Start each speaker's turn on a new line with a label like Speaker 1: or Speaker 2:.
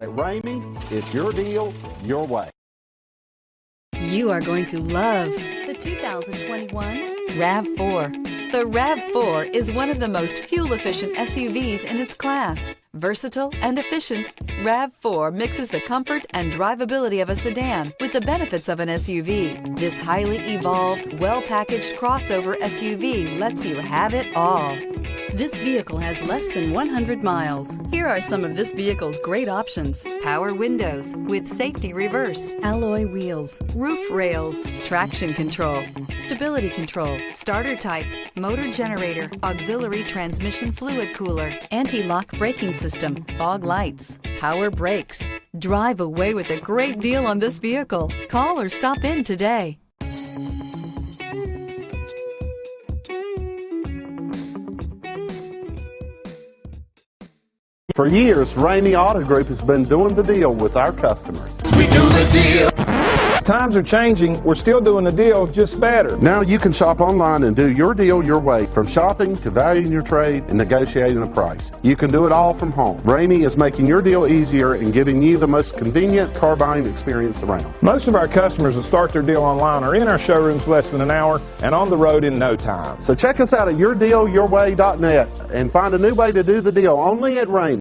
Speaker 1: At Ramey, it's your deal, your way.
Speaker 2: You are going to love the 2021 RAV4. The RAV4 is one of the most fuel-efficient SUVs in its class. Versatile and efficient, RAV4 mixes the comfort and drivability of a sedan with the benefits of an SUV. This highly evolved, well-packaged crossover SUV lets you have it all. This vehicle has less than 100 miles. Here are some of this vehicle's great options: power windows with safety reverse, alloy wheels, roof rails, traction control, stability control, starter type, motor generator, auxiliary transmission fluid cooler, anti-lock braking system, fog lights, power brakes. Drive away with a great deal on this vehicle. Call or stop in today.
Speaker 1: For years, Ramey Auto Group has been doing the deal with our customers.
Speaker 3: We do the deal. Times are changing. We're still doing the deal, just better.
Speaker 1: Now you can shop online and do your deal your way, from shopping to valuing your trade and negotiating a price. You can do it all from home. Ramey is making your deal easier and giving you the most convenient car buying experience around.
Speaker 3: Most of our customers that start their deal online are in our showrooms less than an hour and on the road in no time.
Speaker 1: So check us out at yourdealyourway.net and find a new way to do the deal only at Ramey.